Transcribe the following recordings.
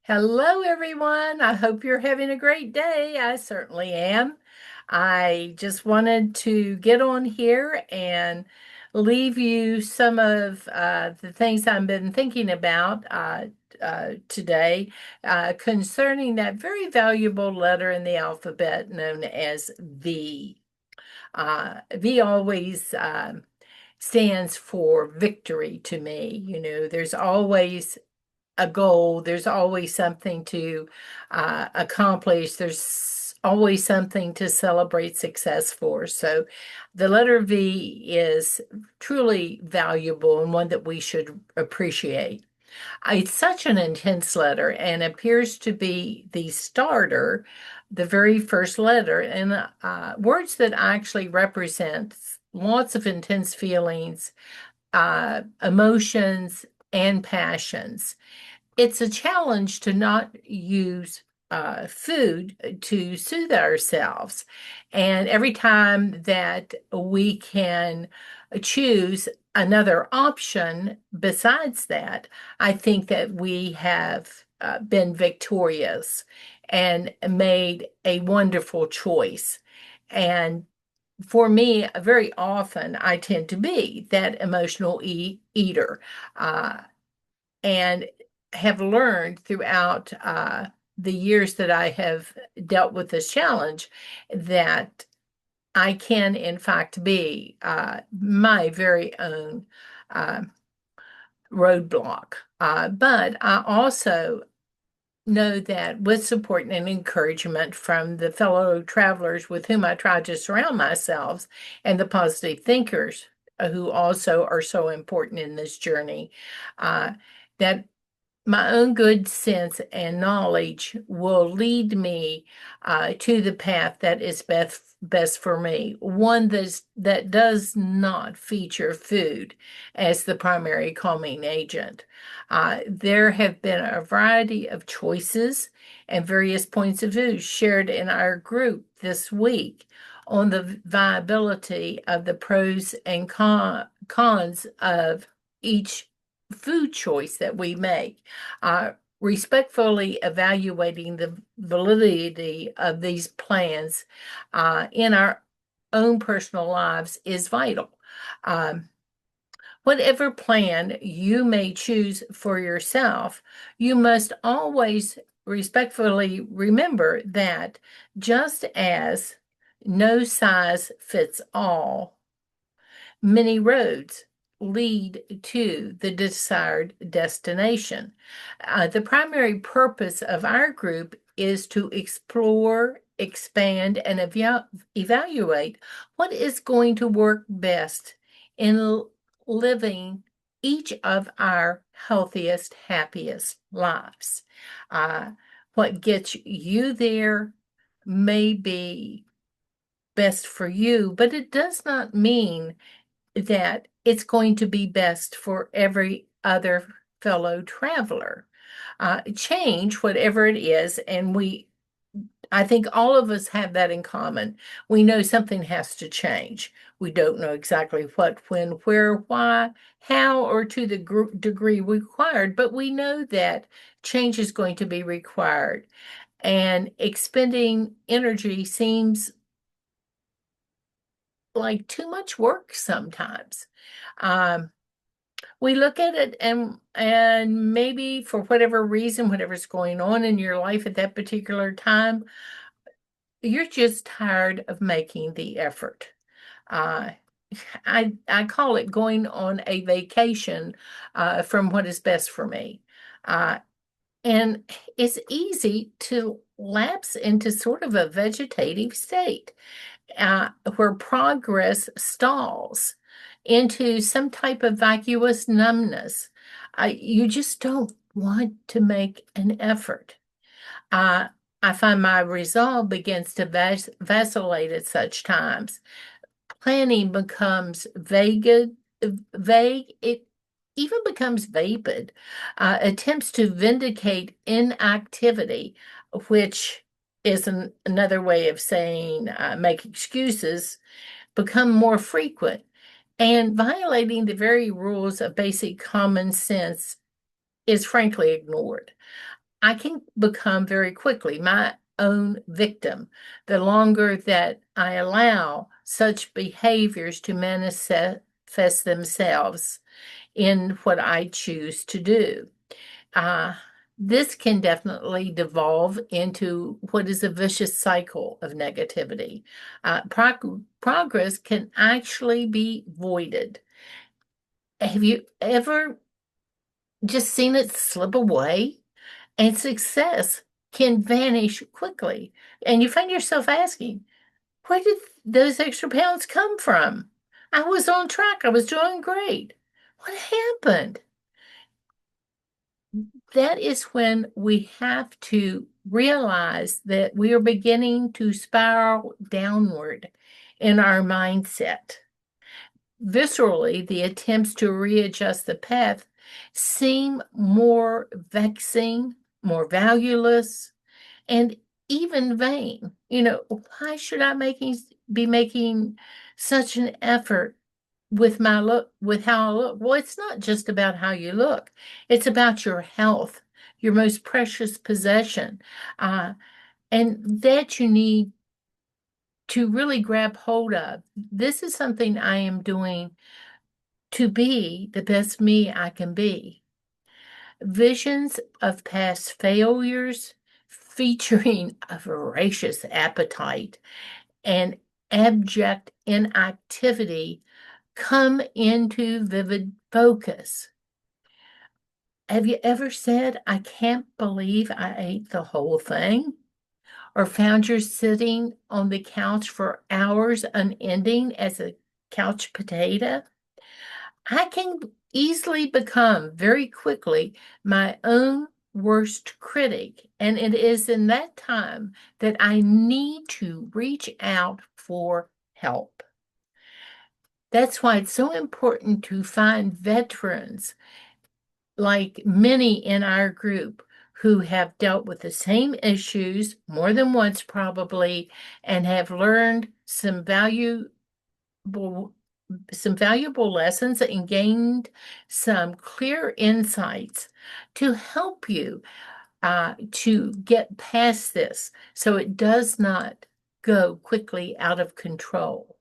Hello, everyone. I hope you're having a great day. I certainly am. I just wanted to get on here and leave you some of the things I've been thinking about today concerning that very valuable letter in the alphabet known as V. V always stands for victory to me. There's always a goal. There's always something to accomplish. There's always something to celebrate success for. So the letter V is truly valuable and one that we should appreciate. It's such an intense letter and appears to be the starter, the very first letter, and words that actually represent lots of intense feelings, emotions, and passions. It's a challenge to not use food to soothe ourselves. And every time that we can choose another option besides that, I think that we have been victorious and made a wonderful choice. And for me, very often I tend to be that emotional eater. Uh, and have learned throughout the years that I have dealt with this challenge that I can, in fact, be my very own uh, roadblock. But I also know that with support and encouragement from the fellow travelers with whom I try to surround myself and the positive thinkers who also are so important in this journey, that my own good sense and knowledge will lead me to the path that is best for me. One that does not feature food as the primary calming agent. There have been a variety of choices and various points of view shared in our group this week on the viability of the pros and cons of each food choice that we make. Uh, Respectfully evaluating the validity of these plans in our own personal lives is vital. Um, Whatever plan you may choose for yourself, you must always respectfully remember that just as no size fits all, many roads lead to the desired destination. The primary purpose of our group is to explore, expand, and evaluate what is going to work best in living each of our healthiest, happiest lives. Uh, what gets you there may be best for you, but it does not mean that it's going to be best for every other fellow traveler. Change, whatever it is, and I think all of us have that in common. We know something has to change. We don't know exactly what, when, where, why, how, or to the degree required, but we know that change is going to be required. And expending energy seems like too much work sometimes. Um, we look at it and maybe for whatever reason, whatever's going on in your life at that particular time, you're just tired of making the effort. Uh, I call it going on a vacation from what is best for me. Uh, and it's easy to lapse into sort of a vegetative state where progress stalls into some type of vacuous numbness. You just don't want to make an effort. Uh, I find my resolve begins to vacillate at such times. Planning becomes vague. It even becomes vapid. Attempts to vindicate inactivity, which is another way of saying make excuses, become more frequent. And violating the very rules of basic common sense is frankly ignored. I can become very quickly my own victim the longer that I allow such behaviors to manifest themselves in what I choose to do. Uh, this can definitely devolve into what is a vicious cycle of negativity. Progress can actually be voided. Have you ever just seen it slip away? And success can vanish quickly. And you find yourself asking, where did those extra pounds come from? I was on track. I was doing great. What happened? That is when we have to realize that we are beginning to spiral downward in our mindset. Viscerally, the attempts to readjust the path seem more vexing, more valueless, and even vain. Why should I be making such an effort with my look, with how I look? Well, it's not just about how you look, it's about your health, your most precious possession, uh, and that you need to really grab hold of. This is something I am doing to be the best me I can be. Visions of past failures featuring a voracious appetite and abject inactivity come into vivid focus. Have you ever said, I can't believe I ate the whole thing? Or found you sitting on the couch for hours unending as a couch potato? I can easily become very quickly my own worst critic. And it is in that time that I need to reach out for help. That's why it's so important to find veterans, like many in our group, who have dealt with the same issues more than once, probably, and have learned some valuable lessons and gained some clear insights to help you to get past this so it does not go quickly out of control.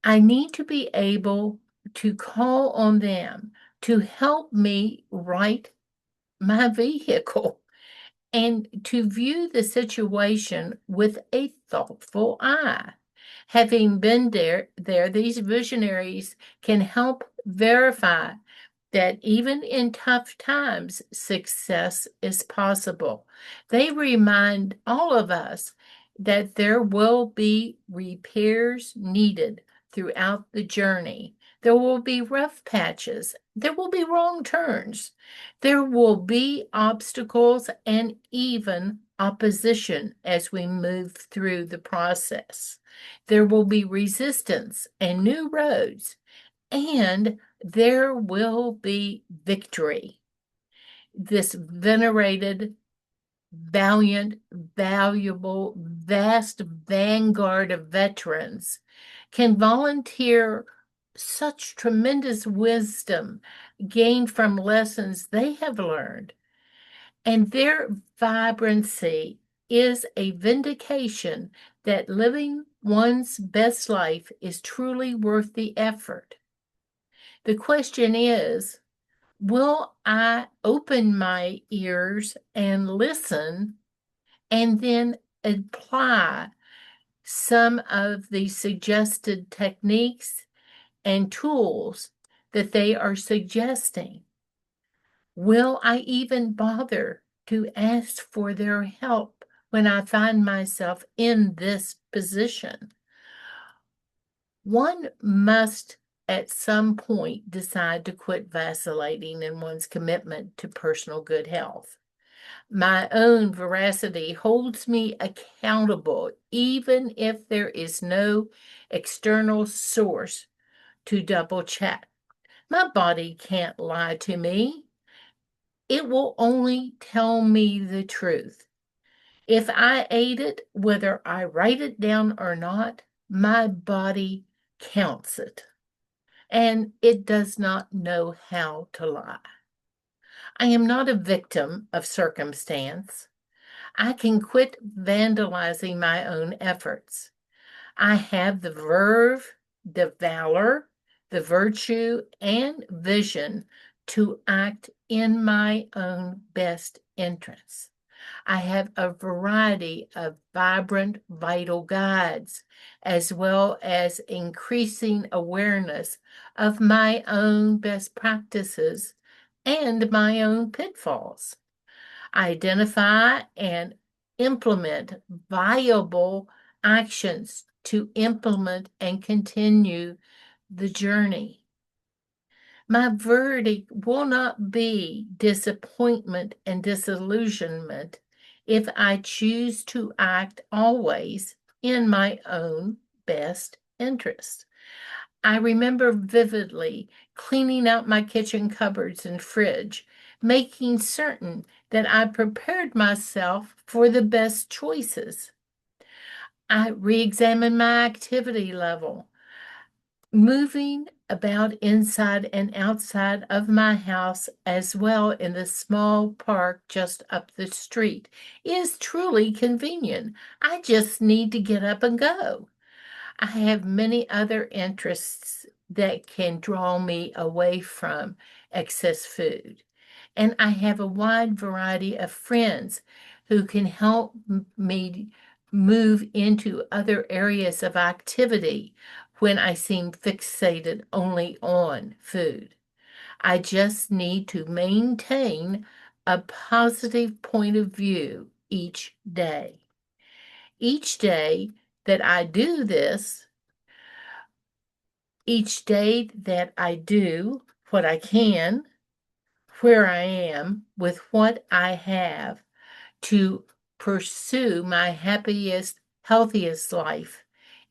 I need to be able to call on them to help me right my vehicle and to view the situation with a thoughtful eye. Having been there, these visionaries can help verify that even in tough times, success is possible. They remind all of us that there will be repairs needed throughout the journey. There will be rough patches. There will be wrong turns. There will be obstacles and even opposition as we move through the process. There will be resistance and new roads, and there will be victory. This venerated, valiant, valuable, vast vanguard of veterans can volunteer such tremendous wisdom gained from lessons they have learned, and their vibrancy is a vindication that living one's best life is truly worth the effort. The question is, will I open my ears and listen and then apply some of the suggested techniques and tools that they are suggesting? Will I even bother to ask for their help when I find myself in this position? One must at some point decide to quit vacillating in one's commitment to personal good health. My own veracity holds me accountable, even if there is no external source to double check. My body can't lie to me. It will only tell me the truth. If I ate it, whether I write it down or not, my body counts it, and it does not know how to lie. I am not a victim of circumstance. I can quit vandalizing my own efforts. I have the verve, the valor, the virtue, and vision to act in my own best interests. I have a variety of vibrant, vital guides, as well as increasing awareness of my own best practices and my own pitfalls. I identify and implement viable actions to implement and continue the journey. My verdict will not be disappointment and disillusionment if I choose to act always in my own best interest. I remember vividly cleaning out my kitchen cupboards and fridge, making certain that I prepared myself for the best choices. I re examined my activity level, moving about inside and outside of my house as well in the small park just up the street is truly convenient. I just need to get up and go. I have many other interests that can draw me away from excess food. And I have a wide variety of friends who can help me move into other areas of activity when I seem fixated only on food. I just need to maintain a positive point of view each day. Each day that I do this, each day that I do what I can, where I am, with what I have to pursue my happiest, healthiest life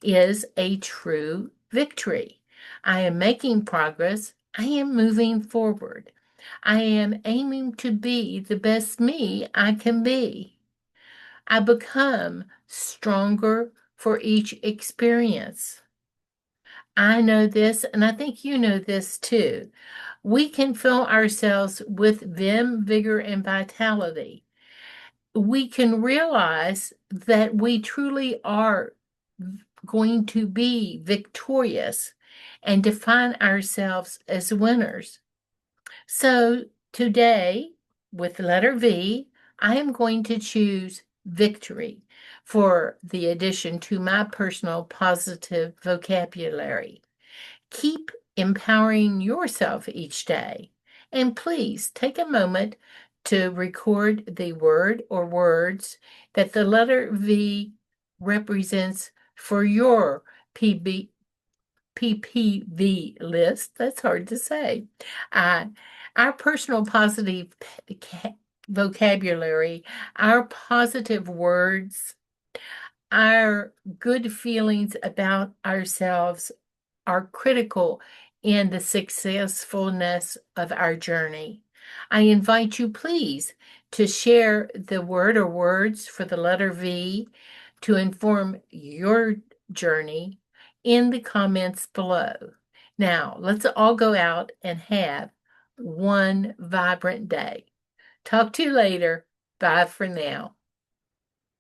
is a true victory. I am making progress. I am moving forward. I am aiming to be the best me I can be. I become stronger for each experience. I know this, and I think you know this too. We can fill ourselves with vim, vigor, and vitality. We can realize that we truly are going to be victorious and define ourselves as winners. So today, with the letter V, I am going to choose victory for the addition to my personal positive vocabulary. Keep empowering yourself each day. And please take a moment to record the word or words that the letter V represents for your PB, PPV list. That's hard to say. Uh, our personal positive vocabulary, our positive words, our good feelings about ourselves are critical in the successfulness of our journey. I invite you, please, to share the word or words for the letter V to inform your journey in the comments below. Now, let's all go out and have one vibrant day. Talk to you later. Bye for now.